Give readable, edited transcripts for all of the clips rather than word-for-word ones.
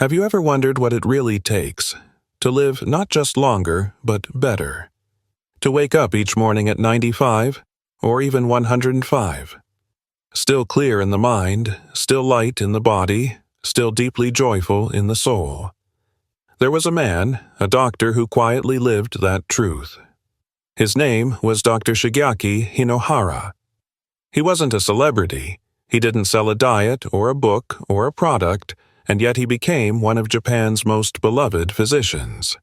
Have you ever wondered what it really takes to live not just longer, but better? To wake up each morning at 95 or even 105? Still clear in the mind, still light in the body, still deeply joyful in the soul. There was a man, a doctor, who quietly lived that truth. His name was Dr. Shigeaki Hinohara. He wasn't a celebrity. He didn't sell a diet or a book or a product, and yet he became one of Japan's most beloved physicians.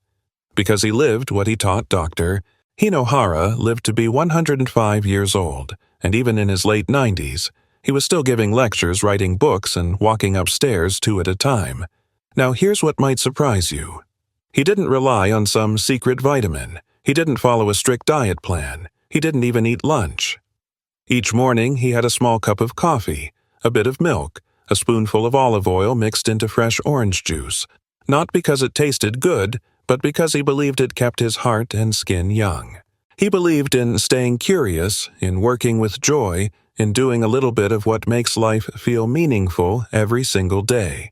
Because he lived what he taught. Dr. Hinohara lived to be 105 years old, and even in his late 90s, he was still giving lectures, writing books, and walking upstairs 2 at a time. Now here's what might surprise you. He didn't rely on some secret vitamin. He didn't follow a strict diet plan. He didn't even eat lunch. Each morning he had a small cup of coffee, a bit of milk, a spoonful of olive oil mixed into fresh orange juice, not because it tasted good, but because he believed it kept his heart and skin young. He believed in staying curious, in working with joy, in doing a little bit of what makes life feel meaningful every single day.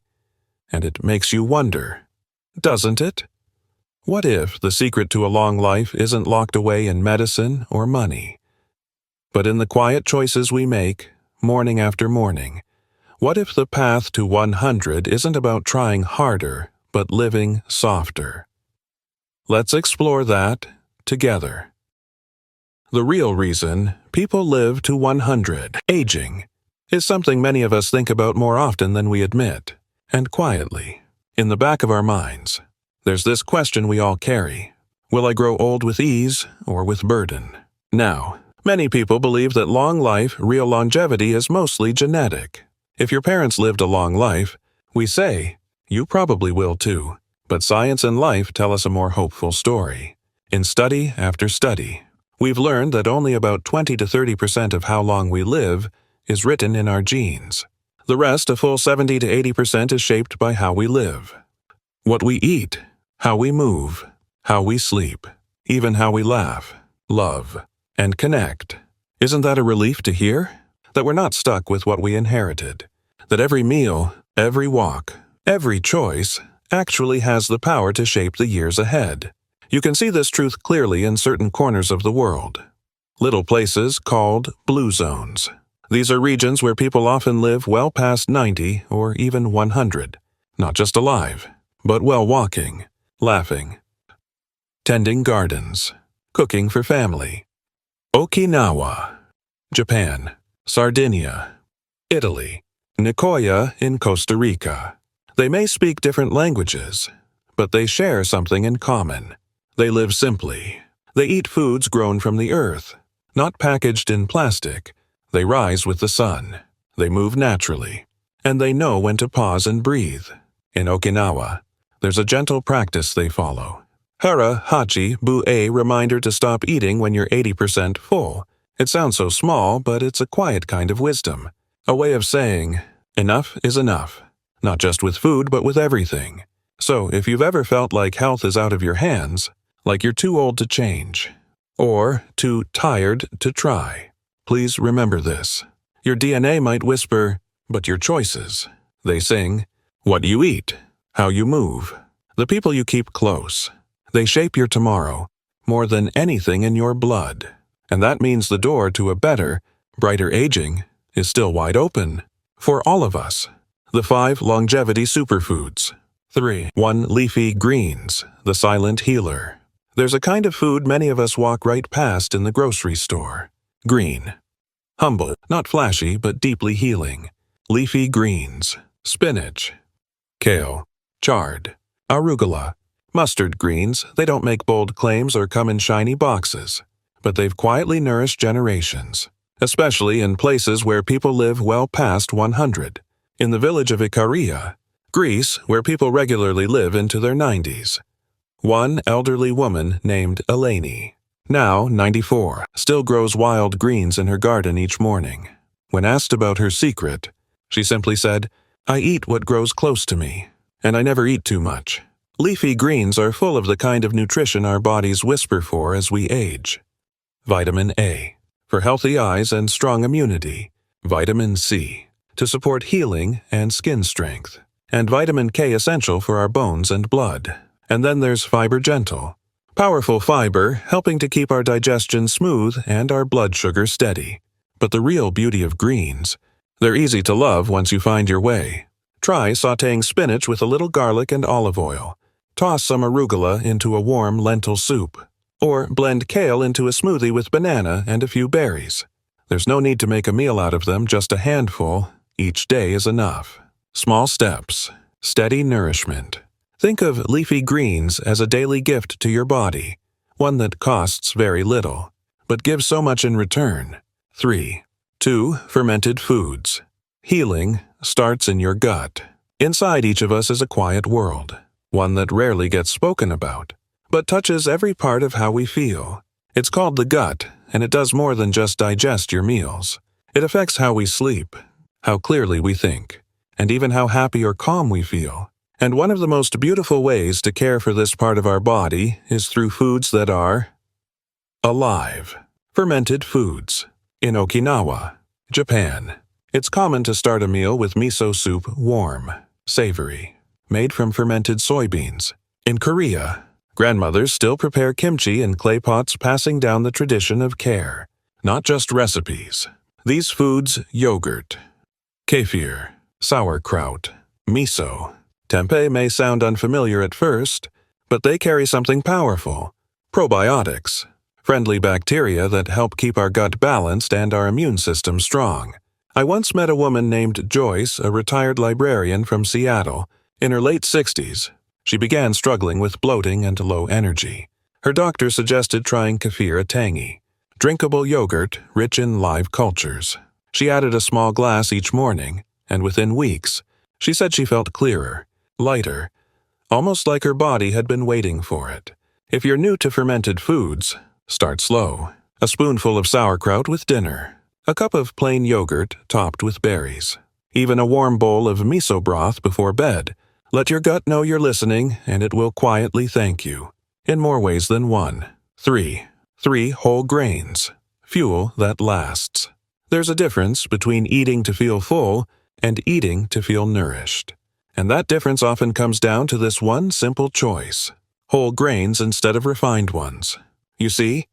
And it makes you wonder, doesn't it? What if the secret to a long life isn't locked away in medicine or money, but in the quiet choices we make, morning after morning? What if the path to 100 isn't about trying harder, but living softer? Let's explore that together. The real reason people live to 100, aging, is something many of us think about more often than we admit. And quietly, in the back of our minds, there's this question we all carry. Will I grow old with ease or with burden? Now, many people believe that long life, real longevity, is mostly genetic. If your parents lived a long life, we say, you probably will too. But science and life tell us a more hopeful story. In study after study, we've learned that only about 20 to 30% of how long we live is written in our genes. The rest, a full 70 to 80%, is shaped by how we live. What we eat, how we move, how we sleep, even how we laugh, love, and connect. Isn't that a relief to hear? That we're not stuck with what we inherited. That every meal, every walk, every choice actually has the power to shape the years ahead. You can see this truth clearly in certain corners of the world. Little places called blue zones. These are regions where people often live well past 90 or even 100, not just alive, but well walking, laughing, tending gardens, cooking for family. Okinawa, Japan, Sardinia, Italy, Nicoya in Costa Rica. They may speak different languages, but they share something in common. They live simply. They eat foods grown from the earth, not packaged in plastic. They rise with the sun. They move naturally. And they know when to pause and breathe. In Okinawa, there's a gentle practice they follow. Hara Hachi Bu-e reminder to stop eating when you're 80% full. It sounds so small, but it's a quiet kind of wisdom. A way of saying, enough is enough. Not just with food, but with everything. So if you've ever felt like health is out of your hands, like you're too old to change, or too tired to try, please remember this. Your DNA might whisper, but your choices, they sing, what you eat, how you move, the people you keep close, they shape your tomorrow more than anything in your blood. And that means the door to a better, brighter aging is still wide open for all of us. The 5 longevity superfoods. 3. 1. Leafy greens, the silent healer. There's a kind of food many of us walk right past in the grocery store. Green. Humble, not flashy, but deeply healing. Leafy greens. Spinach. Kale. Chard. Arugula. Mustard greens, they don't make bold claims or come in shiny boxes, but they've quietly nourished generations, especially in places where people live well past 100. In the village of Ikaria, Greece, where people regularly live into their 90s. One elderly woman named Eleni, now 94, still grows wild greens in her garden each morning. When asked about her secret, she simply said, I eat what grows close to me, and I never eat too much. Leafy greens are full of the kind of nutrition our bodies whisper for as we age. Vitamin A, for healthy eyes and strong immunity. Vitamin C, to support healing and skin strength. and vitamin K essential for our bones and blood. And then there's Fiber Gentle. Powerful fiber, helping to keep our digestion smooth and our blood sugar steady. But the real beauty of greens, they're easy to love once you find your way. Try sautéing spinach with a little garlic and olive oil. Toss some arugula into a warm lentil soup. Or blend kale into a smoothie with banana and a few berries. There's no need to make a meal out of them, just a handful. Each day is enough. Small steps. Steady nourishment. Think of leafy greens as a daily gift to your body, one that costs very little, but gives so much in return. 3. 2. Fermented foods. Healing starts in your gut. Inside each of us is a quiet world, one that rarely gets spoken about, but touches every part of how we feel. It's called the gut, and it does more than just digest your meals. It affects how we sleep, how clearly we think, and even how happy or calm we feel. And one of the most beautiful ways to care for this part of our body is through foods that are alive. Fermented foods. In Okinawa, Japan, it's common to start a meal with miso soup, warm, savory, made from fermented soybeans. In Korea, grandmothers still prepare kimchi in clay pots, passing down the tradition of care, not just recipes. These foods: yogurt, kefir, sauerkraut, miso. Tempeh may sound unfamiliar at first, but they carry something powerful: probiotics, friendly bacteria that help keep our gut balanced and our immune system strong. I once met a woman named Joyce, a retired librarian from Seattle. In her late 60s, she began struggling with bloating and low energy. Her doctor suggested trying kefir, a tangy, drinkable yogurt rich in live cultures. She added a small glass each morning, and within weeks, she said she felt clearer, lighter, almost like her body had been waiting for it. If you're new to fermented foods, start slow. A spoonful of sauerkraut with dinner. A cup of plain yogurt topped with berries. Even a warm bowl of miso broth before bed. Let your gut know you're listening, and it will quietly thank you, in more ways than one. 3. Whole grains. Fuel that lasts. There's a difference between eating to feel full and eating to feel nourished. And that difference often comes down to this one simple choice: whole grains instead of refined ones. You see?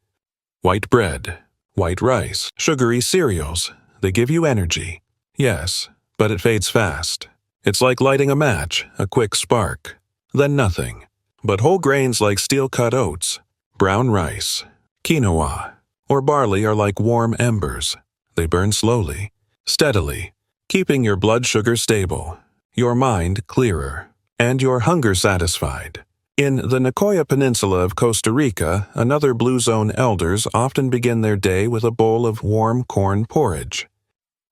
White bread, white rice, sugary cereals, they give you energy. Yes, but it fades fast. It's like lighting a match, a quick spark, then nothing. But whole grains like steel-cut oats, brown rice, quinoa, or barley are like warm embers. They burn slowly, steadily, keeping your blood sugar stable, your mind clearer, and your hunger satisfied. In the Nicoya Peninsula of Costa Rica, another Blue Zone elders often begin their day with a bowl of warm corn porridge,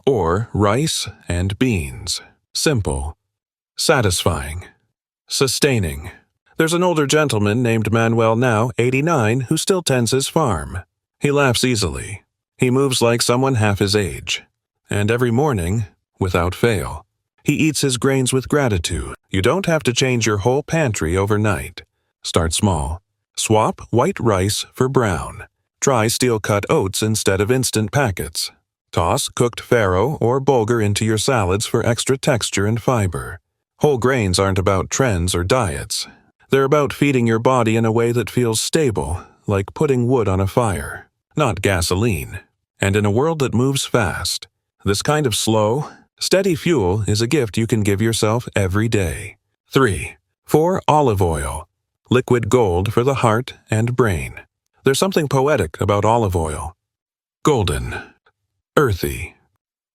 or rice and beans. Simple, satisfying, sustaining. There's an older gentleman named Manuel, now 89, who still tends his farm. He laughs easily. He moves like someone half his age. And every morning, without fail, he eats his grains with gratitude. You don't have to change your whole pantry overnight. Start small. Swap white rice for brown. Try steel-cut oats instead of instant packets. Toss cooked farro or bulgur into your salads for extra texture and fiber. Whole grains aren't about trends or diets. They're about feeding your body in a way that feels stable, like putting wood on a fire, not gasoline. And in a world that moves fast, this kind of slow, steady fuel is a gift you can give yourself every day. 3. Olive oil. Liquid gold for the heart and brain. There's something poetic about olive oil. Golden. Earthy.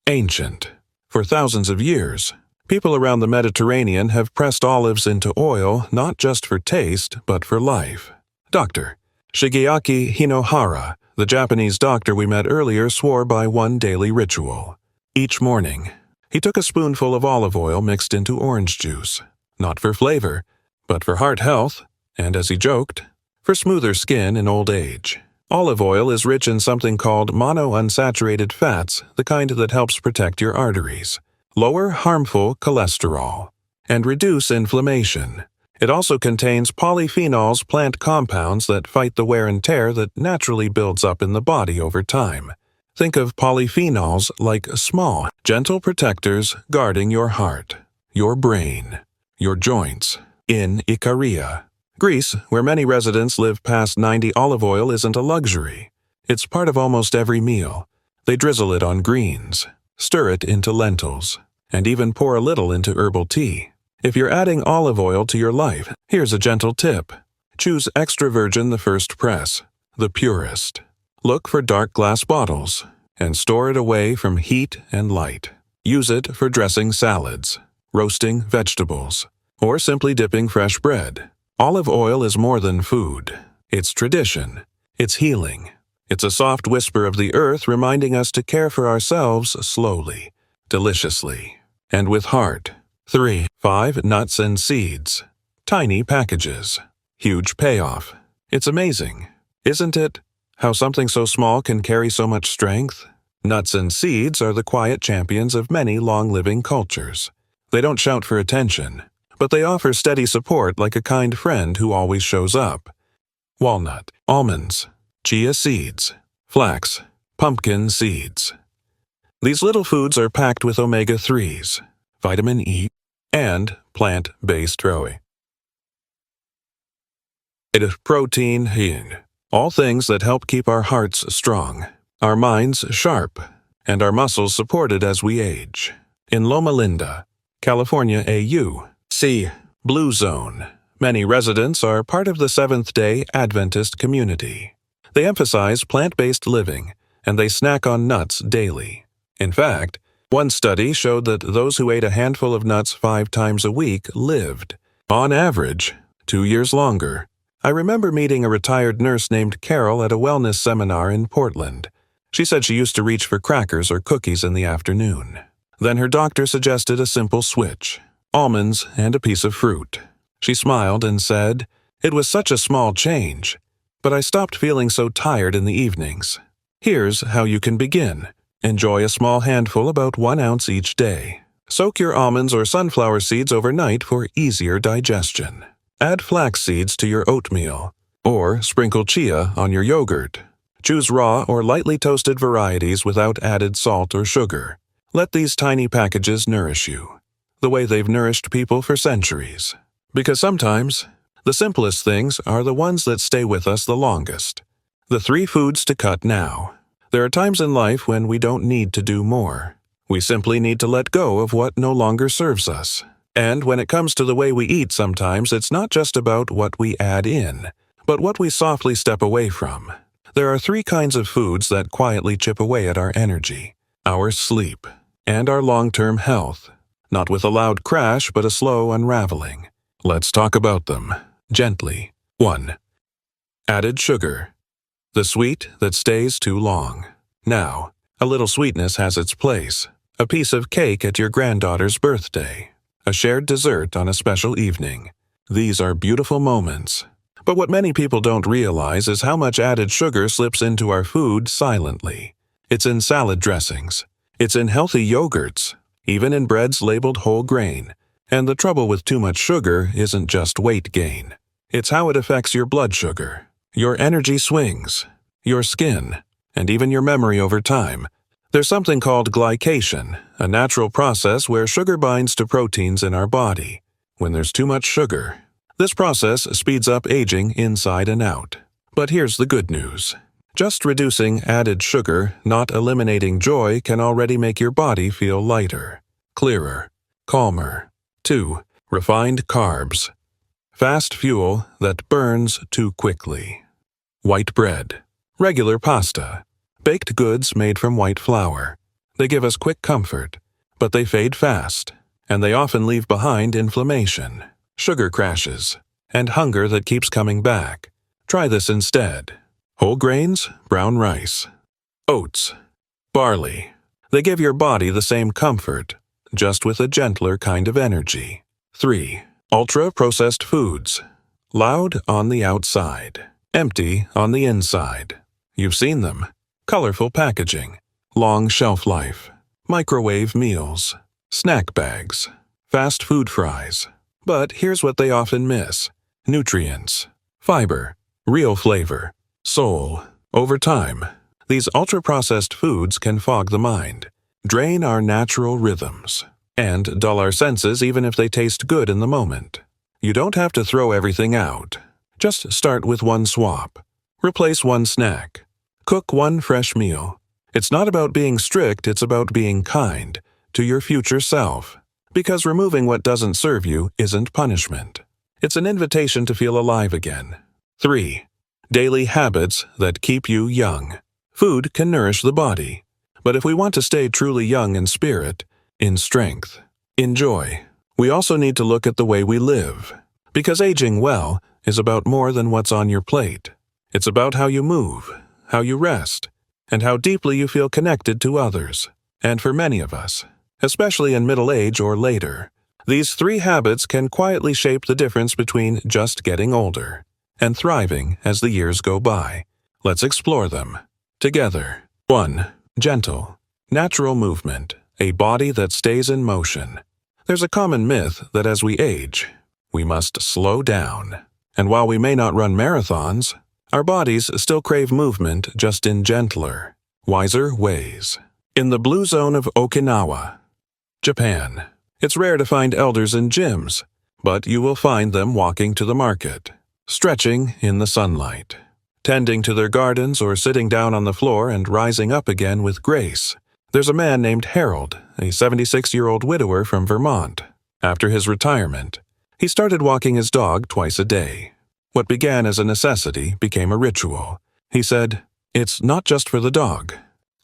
Ancient. For thousands of years, people around the Mediterranean have pressed olives into oil not just for taste, but for life. Dr. Shigeaki Hinohara, the Japanese doctor we met earlier, swore by one daily ritual. Each morning, he took a spoonful of olive oil mixed into orange juice, not for flavor, but for heart health, and as he joked, for smoother skin in old age. Olive oil is rich in something called monounsaturated fats, the kind that helps protect your arteries, lower harmful cholesterol, and reduce inflammation. It also contains polyphenols, plant compounds that fight the wear and tear that naturally builds up in the body over time. Think of polyphenols like small, gentle protectors guarding your heart. your brain, your joints. In Ikaria, Greece, where many residents live past 90, olive oil isn't a luxury. It's part of almost every meal. They drizzle it on greens, stir it into lentils, and even pour a little into herbal tea. If you're adding olive oil to your life, here's a gentle tip. Choose extra virgin the first press, the purest. Look for dark glass bottles, and store it away from heat and light. Use it for dressing salads, roasting vegetables, or simply dipping fresh bread. Olive oil is more than food. It's tradition. It's healing. It's a soft whisper of the earth reminding us to care for ourselves slowly, deliciously, and with heart. 3. 5 nuts and seeds. Tiny packages. Huge payoff. It's amazing, isn't it? How something so small can carry so much strength? Nuts and seeds are the quiet champions of many long-living cultures. They don't shout for attention, but they offer steady support like a kind friend who always shows up. Walnut, almonds, chia seeds, flax, pumpkin seeds. These little foods are packed with omega-3s, vitamin E, and plant-based protein, all things that help keep our hearts strong, our minds sharp, and our muscles supported as we age. In Loma Linda, California, AU, Blue Zone, many residents are part of the Seventh-day Adventist community. They emphasize plant-based living, and they snack on nuts daily. In fact, one study showed that those who ate a handful of nuts 5 times a week lived, on average, 2 years longer. I remember meeting a retired nurse named Carol at a wellness seminar in Portland. She said she used to reach for crackers or cookies in the afternoon. Then her doctor suggested a simple switch, almonds and a piece of fruit. She smiled and said, "It was such a small change, but I stopped feeling so tired in the evenings." Here's how you can begin. Enjoy a small handful, about 1 ounce each day. Soak your almonds or sunflower seeds overnight for easier digestion. Add flax seeds to your oatmeal, or sprinkle chia on your yogurt. Choose raw or lightly toasted varieties without added salt or sugar. Let these tiny packages nourish you, the way they've nourished people for centuries. Because sometimes, the simplest things are the ones that stay with us the longest. The 3 foods to cut now. There are times in life when we don't need to do more. We simply need to let go of what no longer serves us. And when it comes to the way we eat, sometimes it's not just about what we add in, but what we softly step away from. There are 3 kinds of foods that quietly chip away at our energy, our sleep, and our long-term health. Not with a loud crash, but a slow unraveling. Let's talk about them, gently. 1. Added sugar. The sweet that stays too long. Now, a little sweetness has its place. A piece of cake at your granddaughter's birthday. A shared dessert on a special evening. These are beautiful moments. But what many people don't realize is how much added sugar slips into our food silently. It's in salad dressings. It's in healthy yogurts. Even in breads labeled whole grain. And the trouble with too much sugar isn't just weight gain. It's how it affects your blood sugar, your energy swings, your skin, and even your memory over time. There's something called glycation, a natural process where sugar binds to proteins in our body. When there's too much sugar, this process speeds up aging inside and out. But here's the good news. Just reducing added sugar, not eliminating joy, can already make your body feel lighter, clearer, calmer. 2. Refined carbs. Fast fuel that burns too quickly. White bread. Regular pasta. Baked goods made from white flour. They give us quick comfort, but they fade fast, and they often leave behind inflammation, sugar crashes, and hunger that keeps coming back. Try this instead. Whole grains, brown rice. Oats. Barley. They give your body the same comfort, just with a gentler kind of energy. 3. Ultra-processed foods. Loud on the outside, empty on the inside. You've seen them. Colorful packaging, long shelf life, microwave meals, snack bags, fast food fries. But here's what they often miss. Nutrients, fiber, real flavor, soul. Over time, these ultra-processed foods can fog the mind, drain our natural rhythms, and dull our senses even if they taste good in the moment. You don't have to throw everything out. Just start with one swap. Replace one snack. Cook one fresh meal. It's not about being strict, it's about being kind to your future self. Because removing what doesn't serve you isn't punishment. It's an invitation to feel alive again. 3. Daily habits that keep you young. Food can nourish the body. But if we want to stay truly young in spirit, in strength, in joy, we also need to look at the way we live. Because aging well is about more than what's on your plate. It's about how you move, how you rest, and how deeply you feel connected to others. And for many of us, especially in middle age or later, these 3 habits can quietly shape the difference between just getting older and thriving as the years go by. Let's explore them together. 1. Gentle, natural movement, a body that stays in motion. There's a common myth that as we age, we must slow down. And while we may not run marathons, our bodies still crave movement, just in gentler, wiser ways. In the blue zone of Okinawa, Japan, it's rare to find elders in gyms, but you will find them walking to the market, stretching in the sunlight, tending to their gardens, or sitting down on the floor and rising up again with grace. There's a man named Harold, a 76-year-old widower from Vermont. After his retirement, he started walking his dog twice a day. What began as a necessity became a ritual. He said, "It's not just for the dog.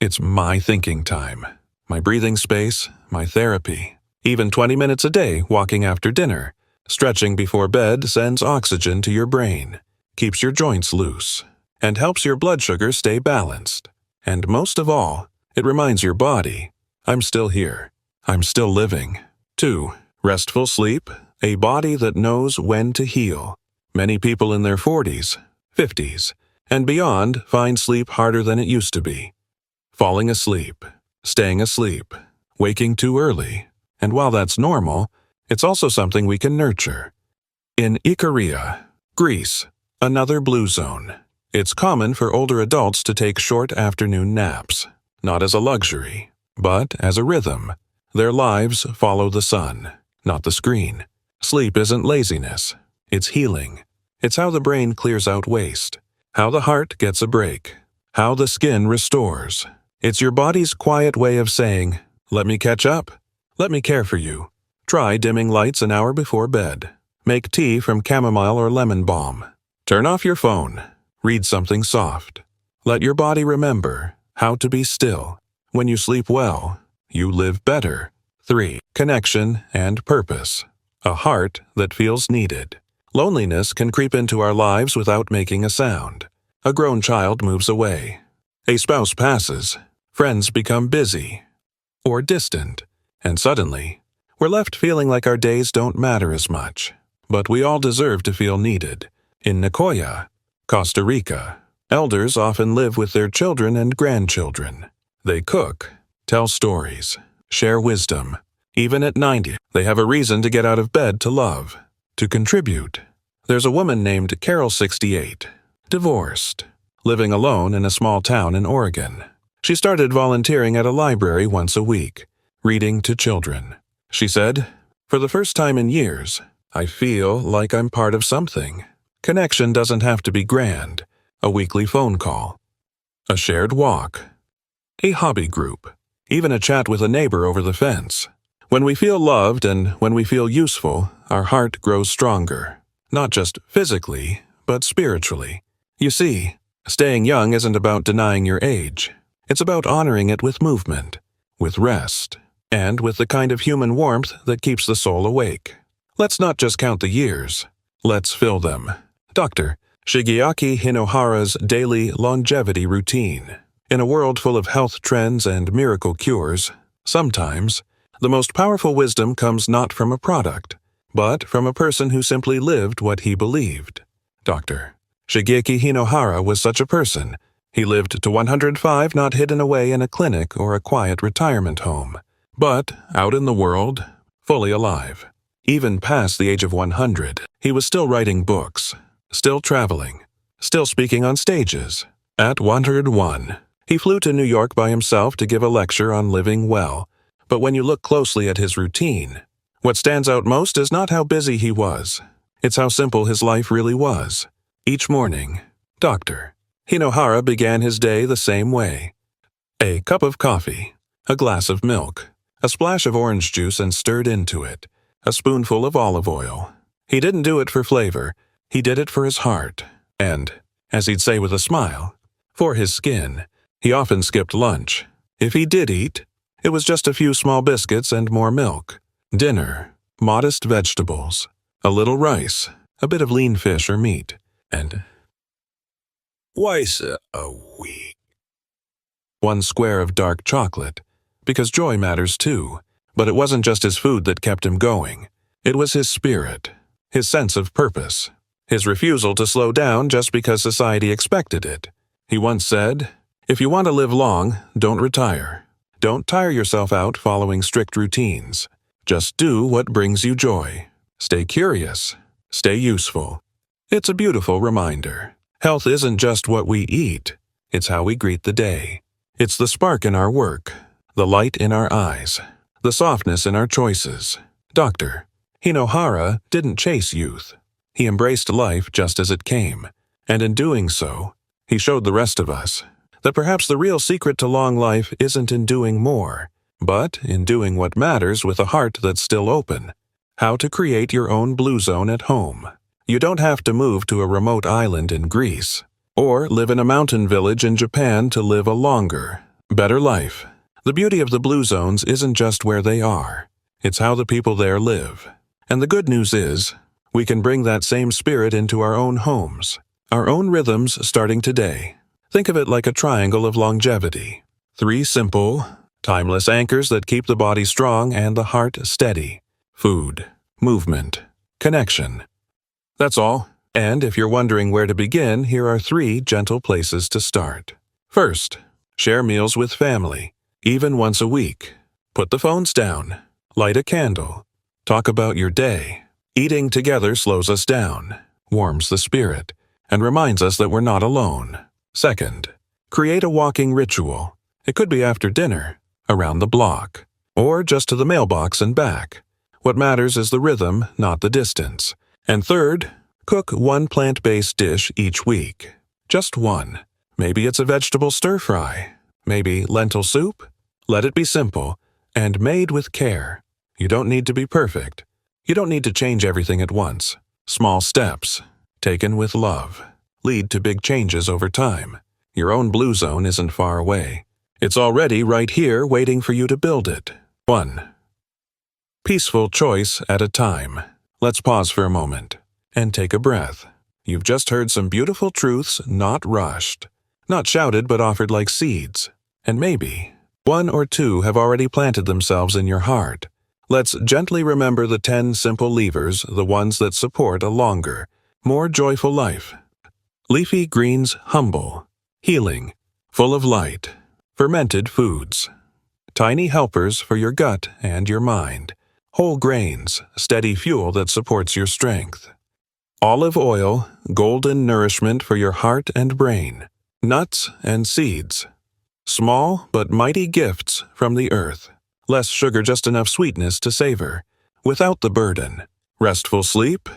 It's my thinking time, my breathing space, my therapy. Even 20 minutes a day walking after dinner. Stretching before bed sends oxygen to your brain, keeps your joints loose, and helps your blood sugar stay balanced. And most of all, it reminds your body, I'm still here. I'm still living." 2. Restful sleep, a body that knows when to heal. Many people in their 40s, 50s, and beyond find sleep harder than it used to be. Falling asleep, staying asleep, waking too early. And while that's normal, it's also something we can nurture. In Ikaria, Greece, another blue zone, it's common for older adults to take short afternoon naps, not as a luxury, but as a rhythm. Their lives follow the sun, not the screen. Sleep isn't laziness, it's healing. It's how the brain clears out waste, how the heart gets a break, how the skin restores. It's your body's quiet way of saying, let me catch up, let me care for you. Try dimming lights an hour before bed. Make tea from chamomile or lemon balm. Turn off your phone. Read something soft. Let your body remember how to be still. When you sleep well, you live better. 3. Connection and purpose. A heart that feels needed. Loneliness can creep into our lives without making a sound. A grown child moves away. A spouse passes. Friends become busy or distant. And suddenly, we're left feeling like our days don't matter as much. But we all deserve to feel needed. In Nicoya, Costa Rica, elders often live with their children and grandchildren. They cook, tell stories, share wisdom. Even at 90, they have a reason to get out of bed to love, to contribute. There's a woman named Carol, 68, divorced, living alone in a small town in Oregon. She started volunteering at a library once a week, reading to children. She said, "For the first time in years, I feel like I'm part of something." Connection doesn't have to be grand. A weekly phone call, a shared walk, a hobby group, even a chat with a neighbor over the fence. When we feel loved and when we feel useful, our heart grows stronger. Not just physically, but spiritually. You see, staying young isn't about denying your age. It's about honoring it with movement, with rest, and with the kind of human warmth that keeps the soul awake. Let's not just count the years. Let's fill them. Dr. Shigeaki Hinohara's daily longevity routine. In a world full of health trends and miracle cures, sometimes the most powerful wisdom comes not from a product, but from a person who simply lived what he believed. Dr. Shigeaki Hinohara was such a person. He lived to 105, not hidden away in a clinic or a quiet retirement home, but out in the world, fully alive. Even past the age of 100, he was still writing books, still traveling, still speaking on stages. At 101, he flew to New York by himself to give a lecture on living well, But when you look closely at his routine, what stands out most is not how busy he was. It's how simple his life really was. Each morning, Dr. Hinohara began his day the same way. A cup of coffee, a glass of milk, a splash of orange juice and stirred into it, a spoonful of olive oil. He didn't do it for flavor, he did it for his heart, and, as he'd say with a smile, for his skin. He often skipped lunch. If he did eat, it was just a few small biscuits and more milk. Dinner, modest vegetables, a little rice, a bit of lean fish or meat, and twice a week, one square of dark chocolate, because joy matters too. But it wasn't just his food that kept him going. It was his spirit, his sense of purpose, his refusal to slow down just because society expected it. He once said, "If you want to live long, don't retire. Don't tire yourself out following strict routines. Just do what brings you joy. Stay curious. Stay useful." It's a beautiful reminder. Health isn't just what we eat. It's how we greet the day. It's the spark in our work, the light in our eyes, the softness in our choices. Dr. Hinohara didn't chase youth. He embraced life just as it came. And in doing so, he showed the rest of us that perhaps the real secret to long life isn't in doing more, but in doing what matters with a heart that's still open. How to create your own blue zone at home. You don't have to move to a remote island in Greece, or live in a mountain village in Japan to live a longer, better life. The beauty of the blue zones isn't just where they are, it's how the people there live. And the good news is, we can bring that same spirit into our own homes, our own rhythms starting today. Think of it like a triangle of longevity. 3 simple, timeless anchors that keep the body strong and the heart steady. Food, movement, connection. That's all. And if you're wondering where to begin, here are 3 gentle places to start. First, share meals with family, even once a week. Put the phones down. Light a candle. Talk about your day. Eating together slows us down, warms the spirit, and reminds us that we're not alone. Second, create a walking ritual. It could be after dinner, around the block, or just to the mailbox and back. What matters is the rhythm, not the distance. And third, cook one plant-based dish each week. Just one. Maybe it's a vegetable stir-fry. Maybe lentil soup. Let it be simple, and made with care. You don't need to be perfect. You don't need to change everything at once. Small steps, taken with love, lead to big changes over time. Your own blue zone isn't far away. It's already right here waiting for you to build it. 1. Peaceful choice at a time. Let's pause for a moment and take a breath. You've just heard some beautiful truths not rushed, not shouted but offered like seeds. And maybe 1 or 2 have already planted themselves in your heart. Let's gently remember the 10 simple levers, the ones that support a longer, more joyful life. Leafy greens, humble, healing, full of light, fermented foods. Tiny helpers for your gut and your mind. Whole grains, steady fuel that supports your strength. Olive oil, golden nourishment for your heart and brain. Nuts and seeds. Small but mighty gifts from the earth. Less sugar, just enough sweetness to savor, without the burden. Restful sleep,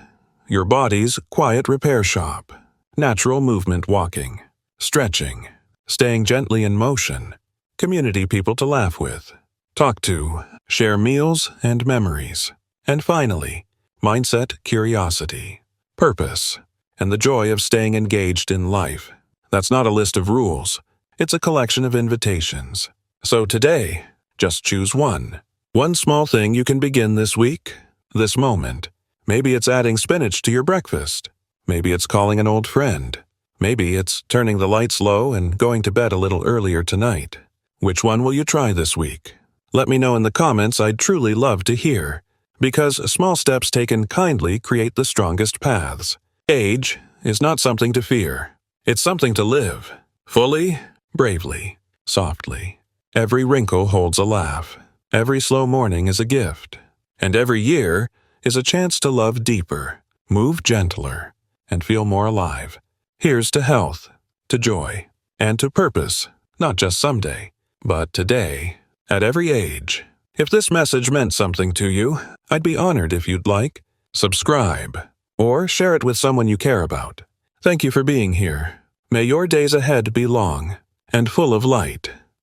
your body's quiet repair shop. Natural movement, walking, stretching, staying gently in motion. Community people to laugh with, talk to, share meals and memories. And finally, mindset, curiosity, purpose, and the joy of staying engaged in life. That's not a list of rules. It's a collection of invitations. So today, just choose one. One small thing you can begin this week, this moment. Maybe it's adding spinach to your breakfast. Maybe it's calling an old friend. Maybe it's turning the lights low and going to bed a little earlier tonight. Which one will you try this week? Let me know in the comments. I'd truly love to hear. Because small steps taken kindly create the strongest paths. Age is not something to fear. It's something to live. Fully, bravely, softly. Every wrinkle holds a laugh. Every slow morning is a gift. And every year is a chance to love deeper, move gentler, and feel more alive. Here's to health, to joy, and to purpose, not just someday, but today, at every age, If this message meant something to you, I'd be honored if you'd like, subscribe, or share it with someone you care about. Thank you for being here. May your days ahead be long and full of light.